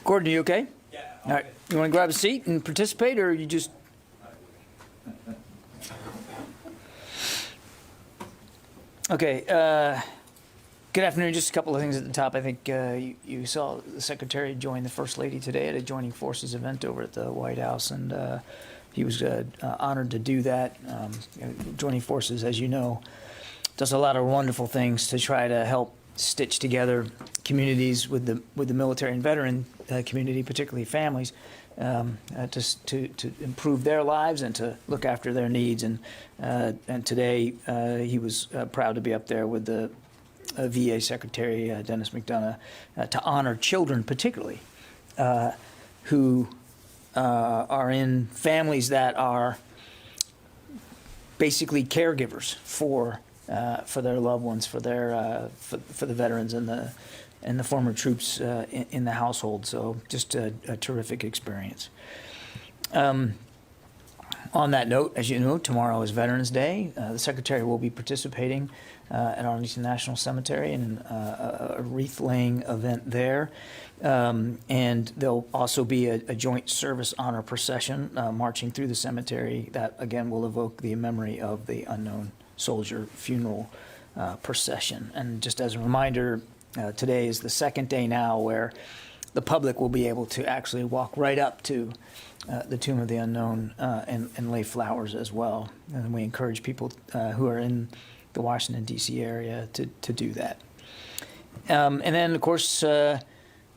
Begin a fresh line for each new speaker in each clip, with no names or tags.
Gordon, are you okay?
Yeah.
All right. You want to grab a seat and participate, or you just... Okay. Good afternoon. Just a couple of things at the top. I think you saw the Secretary join the First Lady today at a Joining Forces event over at the White House, and he was honored to do that. Joining Forces, as you know, does a lot of wonderful things to try to help stitch together communities with the military and veteran community, particularly families, to improve their lives and to look after their needs. And today he was proud to be up there with the VA Secretary Dennis McDonough to honor children, particularly who are in families that are basically caregivers for their loved ones, for the veterans and the former troops in the household. So just a terrific experience. On that note, as you know, tomorrow is Veterans Day. The Secretary will be participating at Arlington National Cemetery in a wreath-laying event there. And there'll also be a joint service honor procession marching through the cemetery that, again, will evoke the memory of the unknown soldier funeral procession. And just as a reminder, today is the second day now where the public will be able to actually walk right up to the Tomb of the Unknown and lay flowers as well. And we encourage people who are in the Washington, D.C. area to do that. And then, of course, a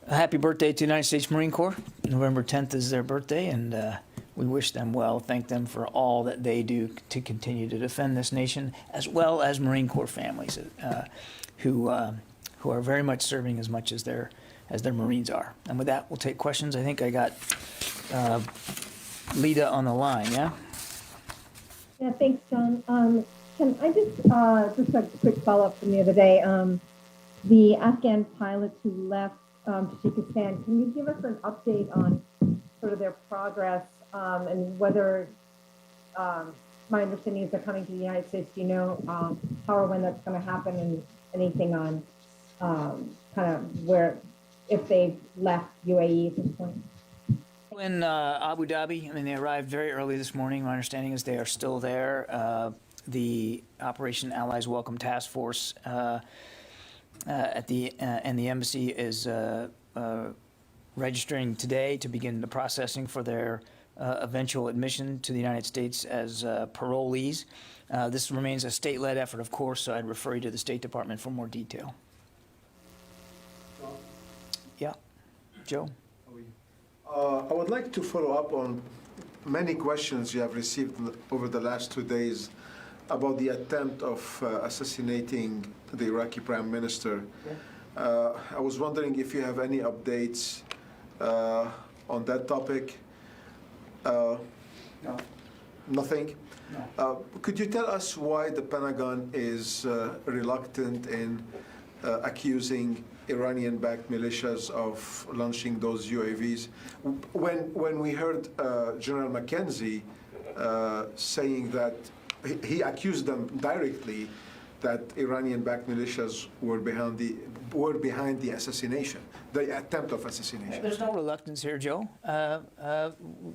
happy birthday to the United States Marine Corps. November 10th is their birthday, and we wish them well, thank them for all that they do to continue to defend this nation, as well as Marine Corps families who are very much serving as much as their Marines are. And with that, we'll take questions. I think I got Lita on the line, yeah?
Yeah, thanks, John. Can I just a quick follow-up from the other day? The Afghan pilots who left Tajikistan, can you give us an update on sort of their progress and whether, my understanding is they're coming to the United States. Do you know how or when that's going to happen, and anything on kind of where, if they've left UAE at this point?
In Abu Dhabi, I mean, they arrived very early this morning. My understanding is they are still there. The Operation Allies Welcome Task Force and the embassy is registering today to begin the processing for their eventual admission to the United States as parolees. This remains a state-led effort, of course, so I'd refer you to the State Department for more detail. Yeah, Joe?
I would like to follow up on many questions you have received over the last 2 days about the attempt of assassinating the Iraqi Prime Minister. Yeah. I was wondering if you have any updates on that topic.
No.
Nothing?
No.
Could you tell us why the Pentagon is reluctant in accusing Iranian-backed militias of launching those UAVs? When we heard General McKenzie saying that he accused them directly that Iranian-backed militias were behind the assassination, the attempt of assassination.
There's no reluctance here, Joe.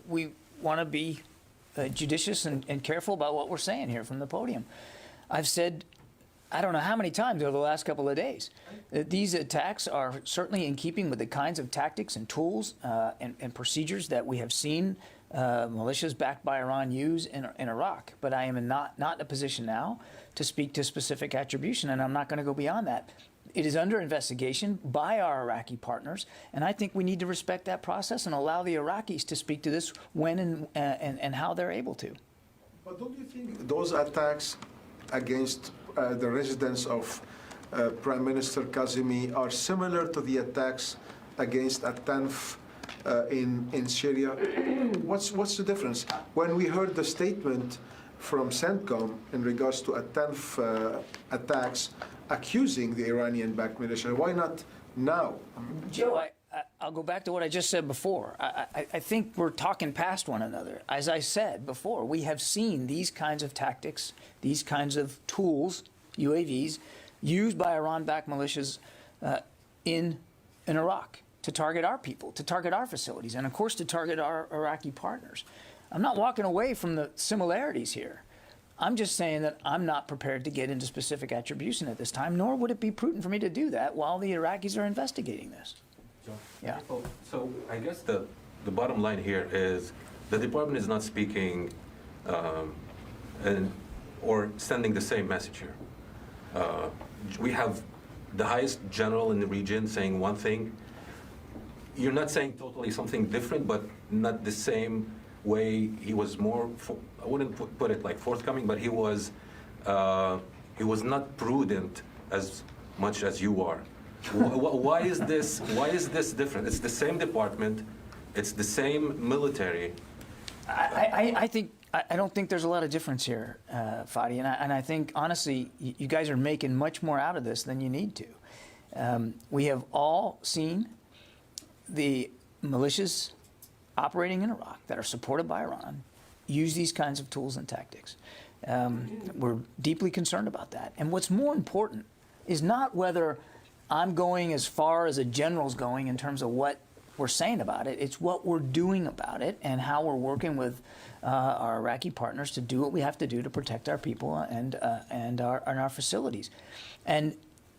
We want to be judicious and careful about what we're saying here from the podium. I've said, I don't know how many times over the last couple of days, that these attacks are certainly in keeping with the kinds of tactics and tools and procedures that we have seen militias backed by Iran use in Iraq. But I am not in a position now to speak to specific attribution, and I'm not going to go beyond that. It is under investigation by our Iraqi partners, and I think we need to respect that process and allow the Iraqis to speak to this when and how they're able to.
But don't you think those attacks against the residence of Prime Minister Kazemi are similar to the attacks against At-Tanf in Syria? What's the difference? When we heard the statement from CENTCOM in regards to At-Tanf attacks accusing the Iranian-backed militia, why not now?
Joe, I'll go back to what I just said before. I think we're talking past one another. As I said before, we have seen these kinds of tactics, these kinds of tools, UAVs, used by Iran-backed militias in Iraq. to target our people, to target our facilities, and of course to target our Iraqi partners. I'm not walking away from the similarities here. I'm just saying that I'm not prepared to get into specific attribution at this time, nor would it be prudent for me to do that while the Iraqis are investigating this. Yeah.
So I guess the bottom line here is the department is not speaking or sending the same message here. We have the highest general in the region saying one thing. You're not saying totally something different, but not the same way. He was more, I wouldn't put it like forthcoming, but he was not prudent as much as you are. Why is this different? It's the same department, it's the same military.
I don't think there's a lot of difference here, Fadi, and I think honestly you guys are making much more out of this than you need to. We have all seen the militias operating in Iraq that are supported by Iran use these kinds of tools and tactics. We're deeply concerned about that. And what's more important is not whether I'm going as far as a general's going in terms of what we're saying about it. It's what we're doing about it and how we're working with our Iraqi partners to do what we have to do to protect our people and our facilities. And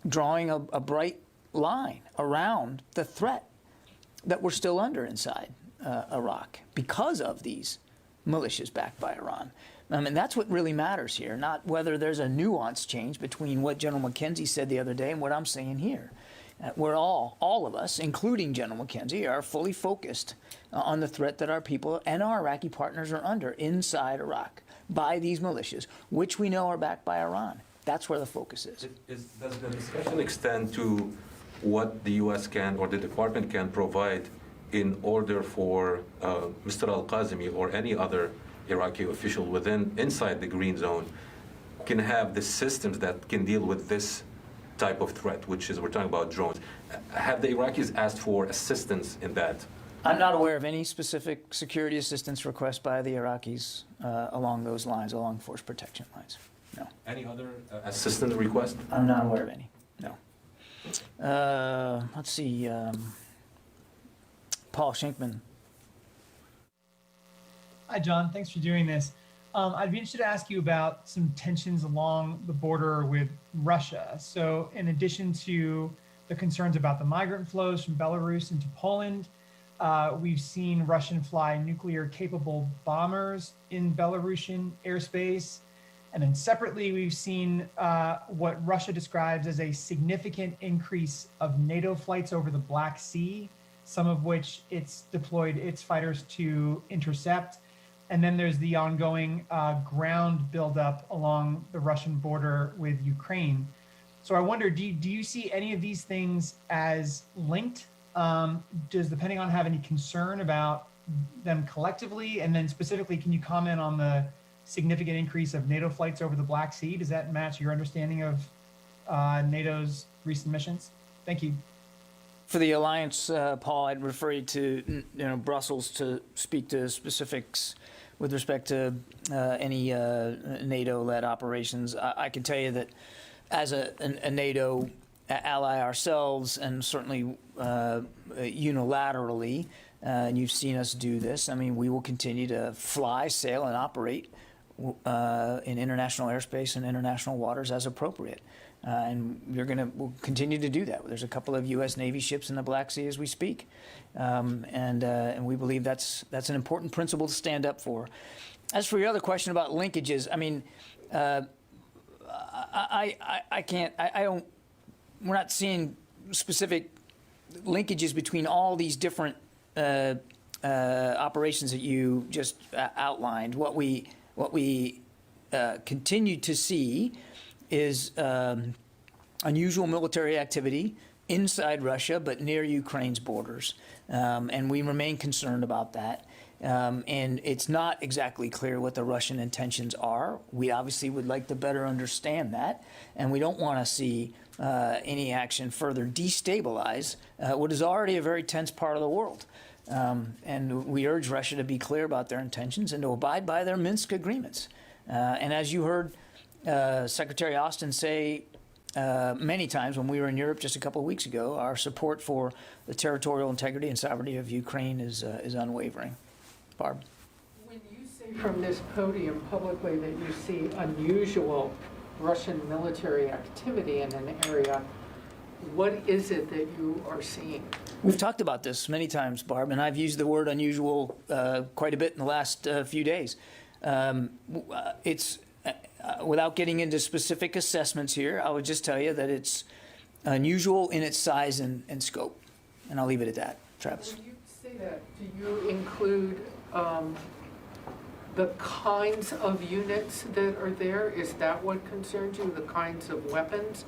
drawing a bright line around the threat that we're still under inside Iraq because of these militias backed by Iran. And that's what really matters here, not whether there's a nuance change between what General McKenzie said the other day and what I'm saying here. We're all of us, including General McKenzie, are fully focused on the threat that our people and our Iraqi partners are under inside Iraq by these militias, which we know are backed by Iran. That's where the focus is.
Does the discussion extend to what the U.S. can or the department can provide in order for Mr. al-Qasimi or any other Iraqi official inside the green zone can have the systems that can deal with this type of threat, which is, we're talking about drones. Have the Iraqis asked for assistance in that?
I'm not aware of any specific security assistance request by the Iraqis along those lines, along force protection lines. No.
Any other assistance request?
I'm not aware of any. No. Let's see. Paul Schenkman.
Hi, John. Thanks for doing this. I'd be interested to ask you about some tensions along the border with Russia. So in addition to the concerns about the migrant flows from Belarus into Poland, we've seen Russian fly nuclear-capable bombers in Belarusian airspace. And then separately, we've seen what Russia describes as a significant increase of NATO flights over the Black Sea, some of which it's deployed its fighters to intercept. And then there's the ongoing ground buildup along the Russian border with Ukraine. So I wonder, do you see any of these things as linked? Does the Pentagon have any concern about them collectively? And then specifically, can you comment on the significant increase of NATO flights over the Black Sea? Does that match your understanding of NATO's recent missions? Thank you.
For the alliance, Paul, I'd refer you to Brussels to speak to specifics with respect to any NATO-led operations. I can tell you that as a NATO ally ourselves, and certainly unilaterally, and you've seen us do this, I mean, we will continue to fly, sail, and operate in international airspace and international waters as appropriate. And we'll continue to do that. There's a couple of U.S. Navy ships in the Black Sea as we speak, and we believe that's an important principle to stand up for. As for your other question about linkages, I mean, we're not seeing specific linkages between all these different operations that you just outlined. What we continue to see is unusual military activity inside Russia, but near Ukraine's borders. And we remain concerned about that. And it's not exactly clear what the Russian intentions are. We obviously would like to better understand that. And we don't want to see any action further destabilize what is already a very tense part of the world. And we urge Russia to be clear about their intentions and to abide by their Minsk agreements. And as you heard Secretary Austin say many times when we were in Europe just a couple of weeks ago, our support for the territorial integrity and sovereignty of Ukraine is unwavering. Barb?
When you say from this podium publicly that you see unusual Russian military activity in an area, what is it that you are seeing?
We've talked about this many times, Barb, and I've used the word unusual quite a bit in the last few days. It's without getting into specific assessments here, I would just tell you that it's unusual in its size and scope, and I'll leave it at that. Travis?
When you say that, do you include the kinds of units that are there? Is that what concerns you, the kinds of weapons?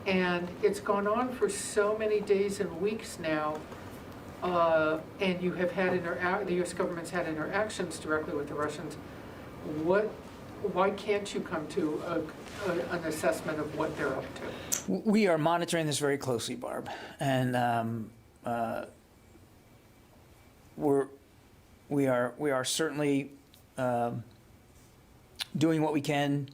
And it's gone on for so many days and weeks now, and you have had the U.S. government's had interactions directly with the Russians. Why can't you come to an assessment of what they're up to?
We are monitoring this very closely, Barb, and we are certainly doing what we can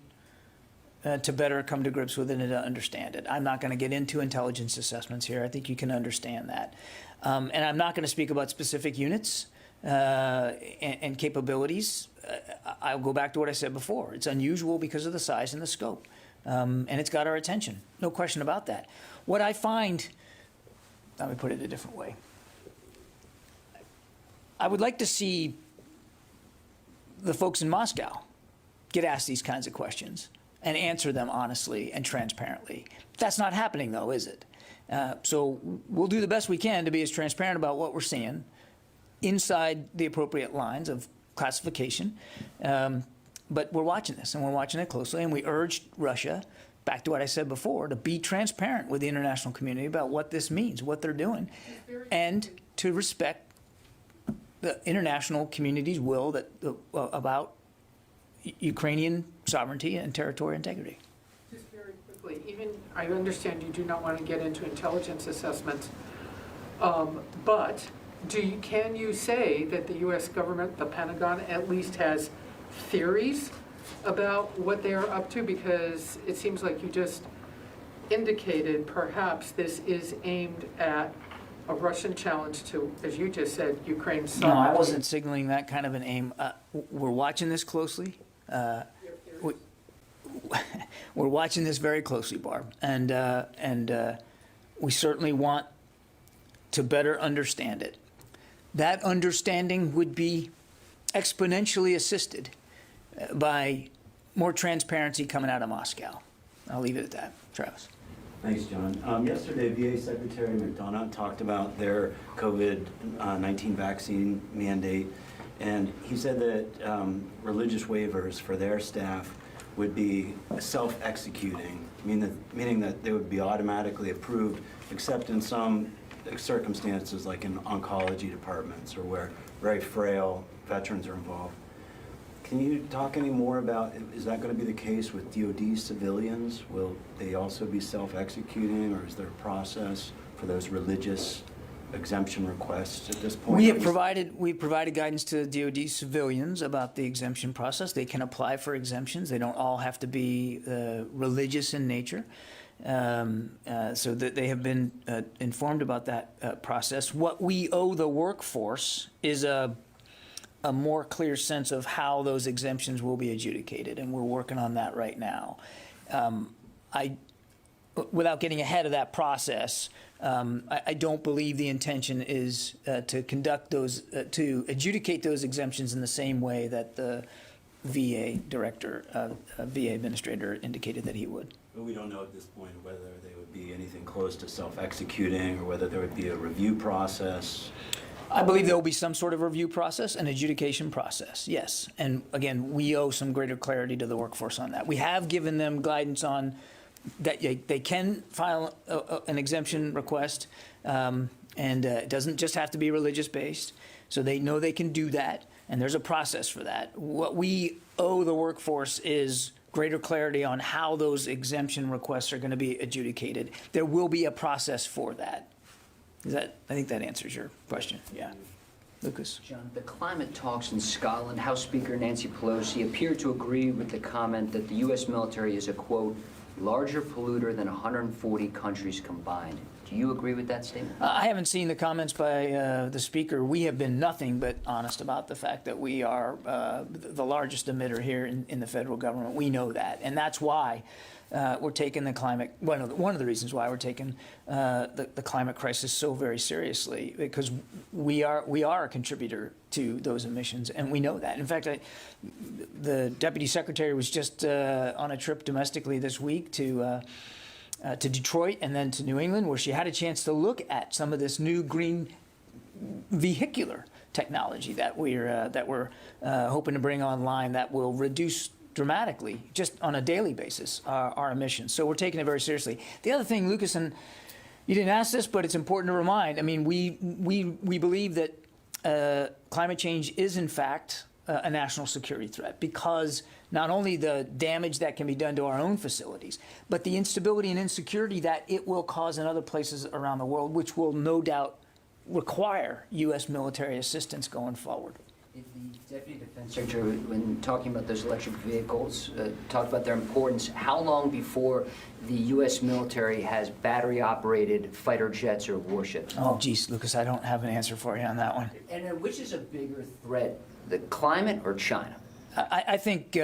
to better come to grips with it and to understand it. I'm not going to get into intelligence assessments here. I think you can understand that. And I'm not going to speak about specific units and capabilities. I'll go back to what I said before. It's unusual because of the size and the scope. And it's got our attention. No question about that. What I find, let me put it a different way. I would like to see the folks in Moscow get asked these kinds of questions and answer them honestly and transparently. That's not happening, though, is it? So we'll do the best we can to be as transparent about what we're seeing inside the appropriate lines of classification. But we're watching this, and we're watching it closely, and we urged Russia, back to what I said before, to be transparent with the international community about what this means, what they're doing, and to respect the international community's will that about Ukrainian sovereignty and territorial integrity.
Just very quickly, even I understand you do not want to get into intelligence assessments, but can you say that the U.S. government, the Pentagon, at least has theories about what they are up to? Because it seems like you just indicated perhaps this is aimed at a Russian challenge to, as you just said, Ukraine's sovereignty.
No, I wasn't signaling that kind of an aim. We're watching this closely. We're watching this very closely, Barb, and we certainly want to better understand it. That understanding would be exponentially assisted by more transparency coming out of Moscow. I'll leave it at that. Travis.
Thanks, John. Yesterday, VA Secretary McDonough talked about their COVID-19 vaccine mandate, and he said that religious waivers for their staff would be self-executing, meaning that they would be automatically approved, except in some circumstances like in oncology departments or where very frail veterans are involved. Can you talk any more about, is that going to be the case with DoD civilians? Will they also be self-executing, or is there a process for those religious exemption requests at this point?
We provided guidance to DoD civilians about the exemption process. They can apply for exemptions. They don't all have to be religious in nature. So that they have been informed about that process. What we owe the workforce is a more clear sense of how those exemptions will be adjudicated, and we're working on that right now. Without getting ahead of that process, I don't believe the intention is to conduct those, to adjudicate those exemptions in the same way that the VA director, VA administrator indicated that he would.
But we don't know at this point whether they would be anything close to self-executing or whether there would be a review process.
I believe there will be some sort of review process, an adjudication process, yes. And again, we owe some greater clarity to the workforce on that. We have given them guidance on that they can file an exemption request, and it doesn't just have to be religious-based. So they know they can do that, and there's a process for that. What we owe the workforce is greater clarity on how those exemption requests are going to be adjudicated. There will be a process for that. I think that answers your question. Yeah. Lucas.
John, the climate talks in Scotland, House Speaker Nancy Pelosi appeared to agree with the comment that the U.S. military is a, quote, larger polluter than 140 countries combined. Do you agree with that statement?
I haven't seen the comments by the speaker. We have been nothing but honest about the fact that we are the largest emitter here in the federal government. We know that, and that's why we're taking the climate. One of the reasons why we're taking the climate crisis so very seriously, because we are a contributor to those emissions, and we know that. In fact, the Deputy Secretary was just on a trip domestically this week to Detroit and then to New England, where she had a chance to look at some of this new green vehicular technology that we're hoping to bring online that will reduce dramatically, just on a daily basis, our emissions. So we're taking it very seriously. The other thing, Lucas, and you didn't ask this, but it's important to remind. I mean, we believe that climate change is in fact a national security threat, because not only the damage that can be done to our own facilities, but the instability and insecurity that it will cause in other places around the world, which will no doubt require U.S. military assistance going forward.
If the Deputy Defense Secretary, when talking about those electric vehicles, talked about their importance, how long before the U.S. military has battery-operated fighter jets or warships?
Oh, geez, Lucas, I don't have an answer for you on that one.
And which is a bigger threat, the climate or China?
I think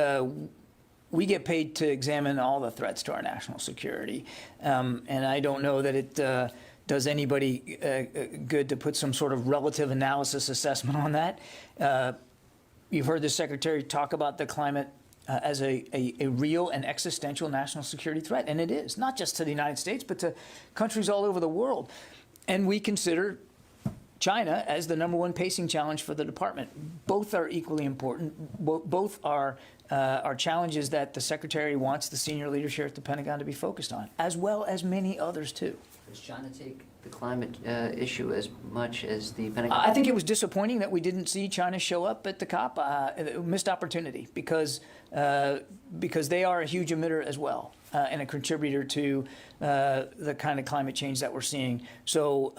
we get paid to examine all the threats to our national security, and I don't know that it does anybody good to put some sort of relative analysis assessment on that. You've heard the Secretary talk about the climate as a real and existential national security threat, and it is, not just to the United States, but to countries all over the world. And we consider China as the #1 pacing challenge for the department. Both are equally important. Both are challenges that the Secretary wants the senior leadership at the Pentagon to be focused on, as well as many others too.
Does China take the climate issue as much as the Pentagon?
I think it was disappointing that we didn't see China show up at the COP. Missed opportunity, because they are a huge emitter as well, and a contributor to the kind of climate change that we're seeing. So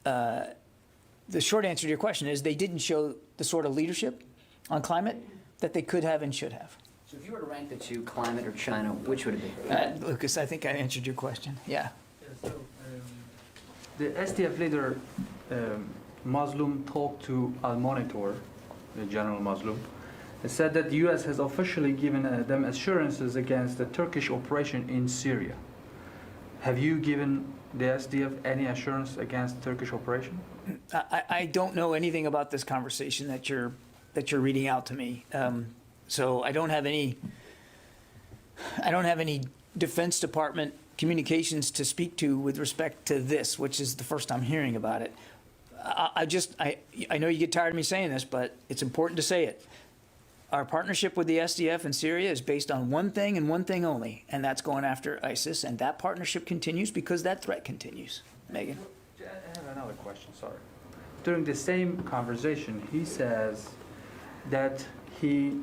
the short answer to your question is they didn't show the sort of leadership on climate that they could have and should have.
So if you were to rank the two, climate or China, which would it be?
Lucas, I think I answered your question. Yeah.
So, the SDF leader, Muslim, talked to Al Monitor, General Muslim, and said that the U.S. has officially given them assurances against the Turkish operation in Syria. Have you given the SDF any assurance against Turkish operation?
I don't know anything about this conversation that you're reading out to me. So I don't have any Defense Department communications to speak to with respect to this, which is the first I'm hearing about it. I know you get tired of me saying this, but it's important to say it. Our partnership with the SDF in Syria is based on one thing and one thing only, and that's going after ISIS, and that partnership continues because that threat continues. Megan?
I have another question, sorry. During the same conversation, he says that the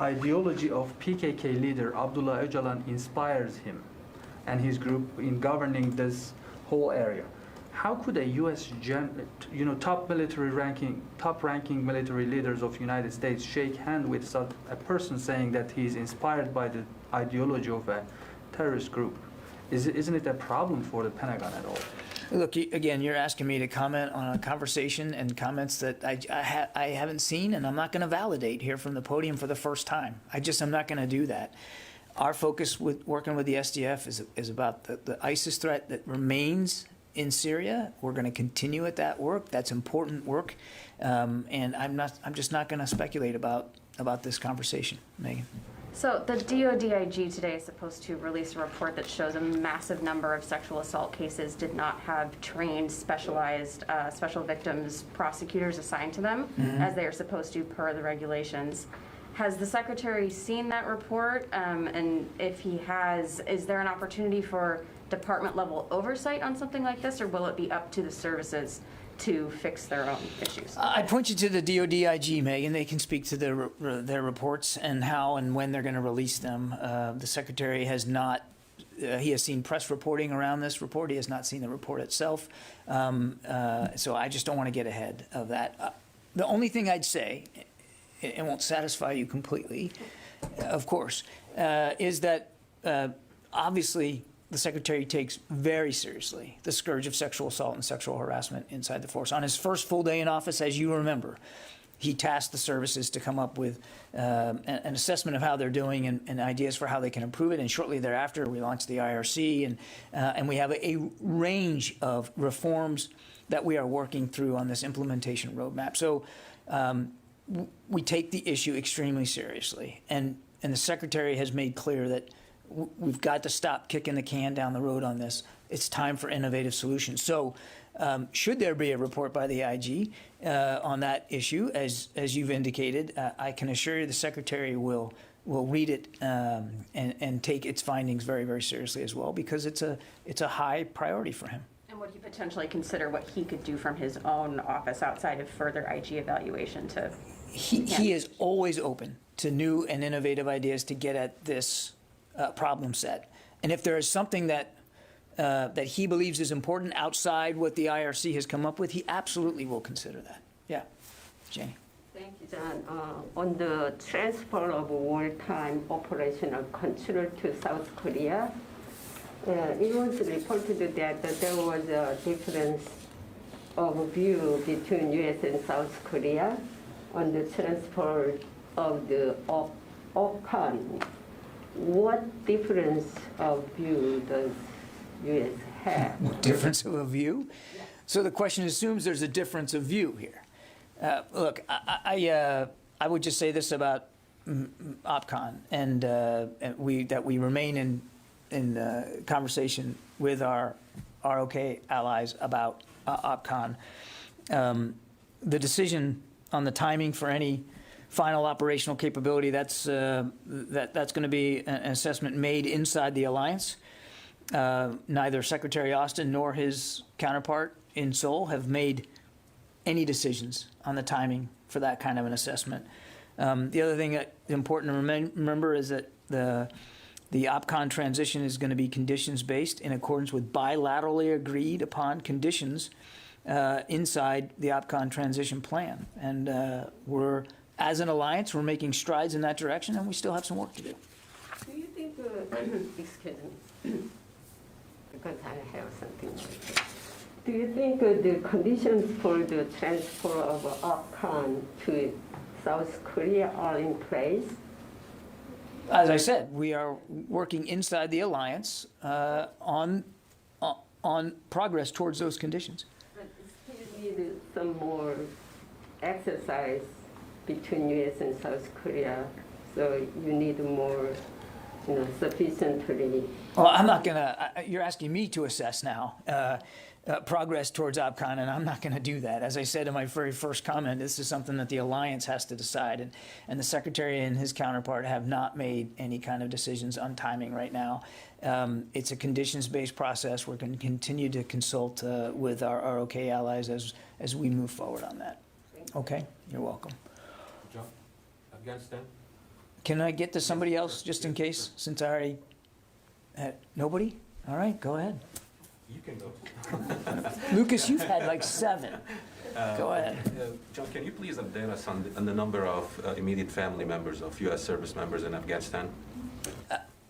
ideology of PKK leader Abdullah Öcalan inspires him and his group in governing this whole area. How could a U.S. top-ranking military leaders of United States shake hand with such a person saying that he's inspired by the ideology of a terrorist group? Isn't it a problem for the Pentagon at all?
Look, again, you're asking me to comment on a conversation and comments that I haven't seen, and I'm not going to validate here from the podium for the first time. I'm not going to do that. Our focus with working with the SDF is about the ISIS threat that remains in Syria. We're going to continue at that work. That's important work, and I'm just not going to speculate about this conversation, Megan.
So the DODIG today is supposed to release a report that shows a massive number of sexual assault cases did not have trained, specialized special victims prosecutors assigned to them, as they are supposed to per the regulations. Has the Secretary seen that report? And if he has, is there an opportunity for department-level oversight on something like this, or will it be up to the services to fix their own issues?
I'd point you to the DODIG, Megan. They can speak to their reports and how and when they're going to release them. The Secretary has not. He has seen press reporting around this report. He has not seen the report itself. So I just don't want to get ahead of that. The only thing I'd say, it won't satisfy you completely, of course, is that obviously the Secretary takes very seriously the scourge of sexual assault and sexual harassment inside the force. On his first full day in office, as you remember, he tasked the services to come up with an assessment of how they're doing and ideas for how they can improve it. And shortly thereafter, we launched the IRC, and we have a range of reforms that we are working through on this implementation roadmap. So we take the issue extremely seriously, and the Secretary has made clear that we've got to stop kicking the can down the road on this. It's time for innovative solutions. So should there be a report by the IG on that issue, as you've indicated, I can assure you the Secretary will read it and take its findings very, very seriously as well, because it's a high priority for him.
And would he potentially consider what he could do from his own office outside of further IG evaluation to?
He is always open to new and innovative ideas to get at this problem set. And if there is something that he believes is important outside what the IRC has come up with, he absolutely will consider that. Yeah, Janie.
Thank you, John. On the transfer of wartime operational control to South Korea, it was reported that there was a difference of view between U.S. and South Korea on the transfer of the OPCON. What difference of view does U.S. have?
What difference of a view? So the question assumes there's a difference of view here. Look, I would just say this about OPCON, and that we remain in conversation with our ROK allies about OPCON. The decision on the timing for any final operational capability, that's going to be an assessment made inside the alliance. Neither Secretary Austin nor his counterpart in Seoul have made any decisions on the timing for that kind of an assessment. The other thing that's important to remember is that the OPCON transition is going to be conditions-based in accordance with bilaterally agreed upon conditions inside the OPCON transition plan. And as an alliance, we're making strides in that direction, and we still have some work to do.
Do you think, excuse me, because I have something like that. Do you think the conditions for the transfer of OPCON to South Korea are in place?
As I said, we are working inside the alliance on progress towards those conditions.
But still need some more exercise between U.S. and South Korea, so you need more, sufficiently.
Well, I'm not going to, you're asking me to assess now progress towards OPCON, and I'm not going to do that. As I said in my very first comment, this is something that the alliance has to decide, and the Secretary and his counterpart have not made any kind of decisions on timing right now. It's a conditions-based process. We're going to continue to consult with our ROK allies as we move forward on that. Okay? You're welcome.
John, Afghanistan?
Can I get to somebody else just in case, since I already had nobody? All right, go ahead.
You can go.
Lucas, you've had like 7. Go ahead.
John, can you please update us on the number of immediate family members of U.S. service members in Afghanistan?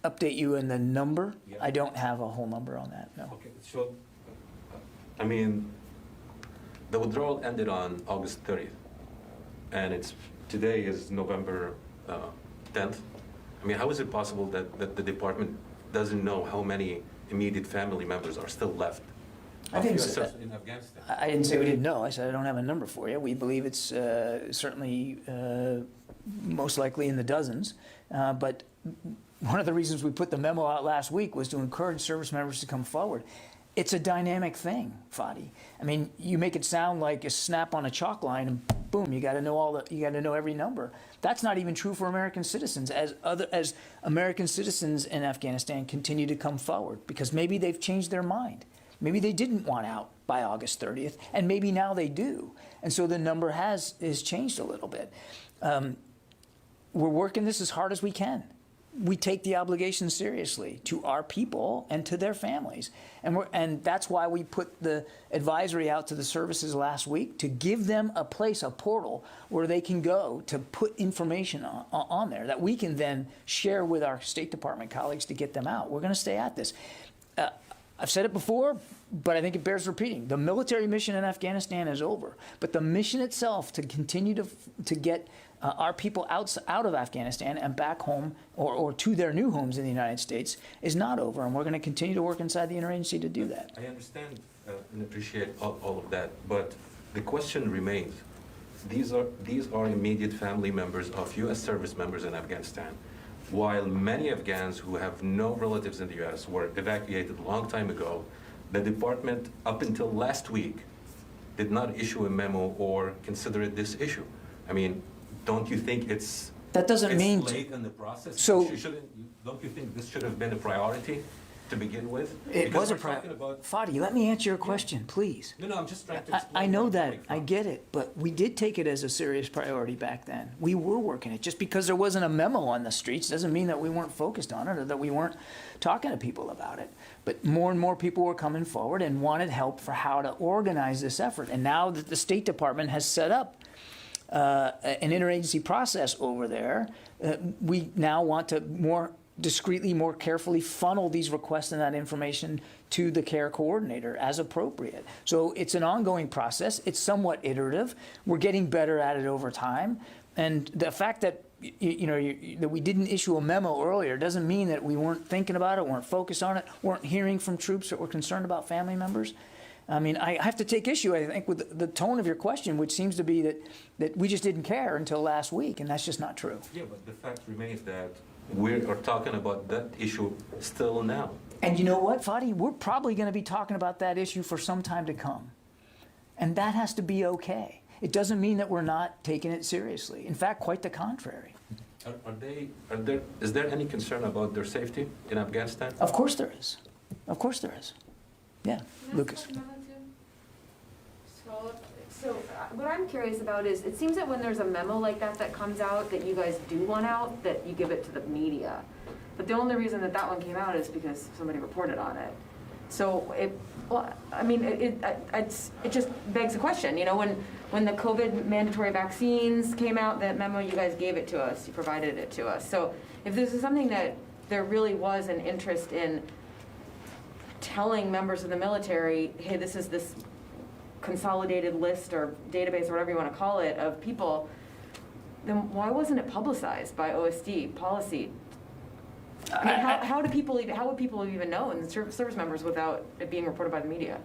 Update you in the number?
Yeah.
I don't have a whole number on that, no.
Okay, so, I mean, the withdrawal ended on August 30th, and today is November 10th. I mean, how is it possible that the department doesn't know how many immediate family members are still left
I didn't
US
say that.
in Afghanistan?
I didn't say we didn't know. I said I don't have a number for you. We believe it's certainly most likely in the dozens. But one of the reasons we put the memo out last week was to encourage service members to come forward. It's a dynamic thing, Fadi. I mean, you make it sound like a snap on a chalk line and boom, you got to know every number. That's not even true for American citizens. As American citizens in Afghanistan continue to come forward, because maybe they've changed their mind. Maybe they didn't want out by August 30th, and maybe now they do. And so the number has changed a little bit. We're working this as hard as we can. we take the obligation seriously to our people and to their families. And that's why we put the advisory out to the services last week to give them a place, a portal, where they can go to put information on there that we can then share with our State Department colleagues to get them out. We're going to stay at this. I've said it before, but I think it bears repeating. The military mission in Afghanistan is over, but the mission itself to continue to get our people out of Afghanistan and back home or to their new homes in the United States is not over, and we're going to continue to work inside the interagency to do that.
I understand and appreciate all of that, but the question remains. These are immediate family members of U.S. service members in Afghanistan. While many Afghans who have no relatives in the U.S. were evacuated a long time ago, the department, up until last week, did not issue a memo or consider this issue. I mean, don't you think
that doesn't mean
late in the process?
So
don't you think this should have been a priority to begin with?
It
Because
was a
we're talking
priority.
about-
Fadi, let me answer your question, please.
No, I'm just trying to explain.
I know
where I'm
that.
coming
I
from.
get it. But we did take it as a serious priority back then. We were working it. Just because there wasn't a memo on the streets doesn't mean that we weren't focused on it or that we weren't talking to people about it. But more and more people were coming forward and wanted help for how to organize this effort. And now that the State Department has set up an interagency process over there, we now want to more discreetly, more carefully funnel these requests and that information to the care coordinator as appropriate. So it's an ongoing process. It's somewhat iterative. We're getting better at it over time. And the fact that that we didn't issue a memo earlier doesn't mean that we weren't thinking about it, weren't focused on it, weren't hearing from troops that were concerned about family members. I mean, I have to take issue, I think, with the tone of your question, which seems to be that we just didn't care until last week, and that's just not true.
Yeah, but the fact remains that we are talking about that issue still now.
And you know what, Fadi? We're probably going to be talking about that issue for some time to come. And that has to be okay. It doesn't mean that we're not taking it seriously. In fact, quite the contrary.
Is there any concern about their safety in Afghanistan?
Of course there is. Of course there is. Yeah, Lucas.
So what I'm curious about is, it seems that when there's a memo like that comes out that you guys do want out, that you give it to the media. But the only reason that one came out is because somebody reported on it. So it just begs the question, when the COVID mandatory vaccines came out, that memo, you guys gave it to us, you provided it to us. So if this is something that there really was an interest in telling members of the military, hey, this is this consolidated list or database or whatever you want to call it of people, then why wasn't it publicized by OSD policy? I mean, how would people even know, and service members, without it being reported by the media,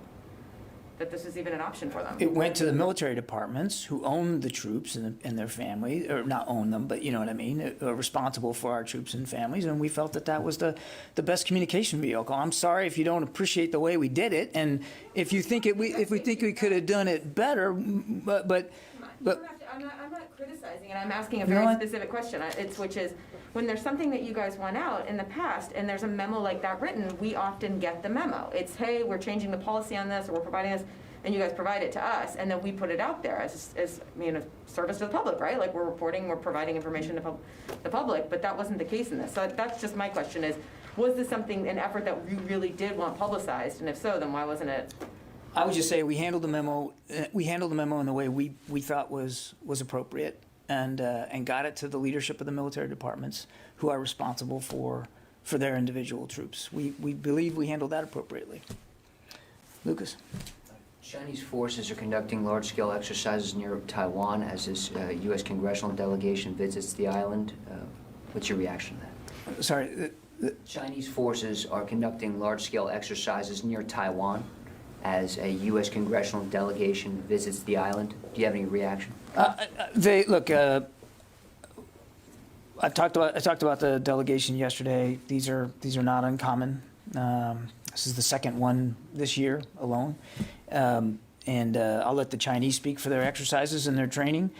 that this is even an option for them?
It went to the military departments who own the troops and their families, or not own them, but you know what I mean, are responsible for our troops and families, and we felt that was the best communication vehicle. I'm sorry if you don't appreciate the way we did it, and if you think if we think we could have done it better, but
I'm not criticizing it. I'm asking a very specific question, which is, when there's something that you guys want out in the past and there's a memo like that written, we often get the memo. It's, hey, we're changing the policy on this, or we're providing this, and you guys provide it to us, and then we put it out there as a service to the public, right? Like, we're providing information to the public, but that wasn't the case in this. So that's just my question is, was this an effort that we really did want publicized? And if so, then why wasn't it?
I would just say we handled the memo. We handled the memo in the way we thought was appropriate, and got it to the leadership of the military departments who are responsible for their individual troops. We believe we handled that appropriately. Lucas.
Chinese forces are conducting large-scale exercises near Taiwan as this U.S. congressional delegation visits the island. What's your reaction to that?
Sorry.
Chinese forces are conducting large-scale exercises near Taiwan as a U.S. congressional delegation visits the island. Do you have any reaction?
Look. I talked about the delegation yesterday. These are not uncommon. This is the second one this year alone. And I'll let the Chinese speak for their exercises and their training.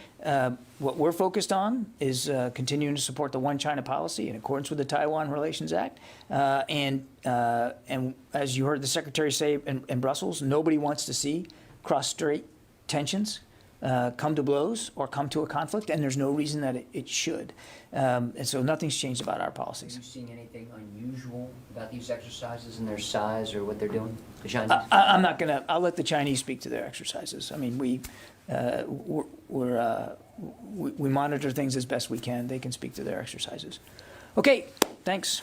What we're focused on is continuing to support the One China policy in accordance with the Taiwan Relations Act. And as you heard the Secretary say in Brussels, nobody wants to see cross-strait tensions come to blows or come to a conflict, and there's no reason that it should. And so nothing's changed about our
Are
policies.
you seeing anything unusual about these exercises and their size or what they're doing? The Chinese?
I'm not gonna, I'll let the Chinese speak to their exercises. I mean, we monitor things as best we can. They can speak to their exercises. Okay, thanks.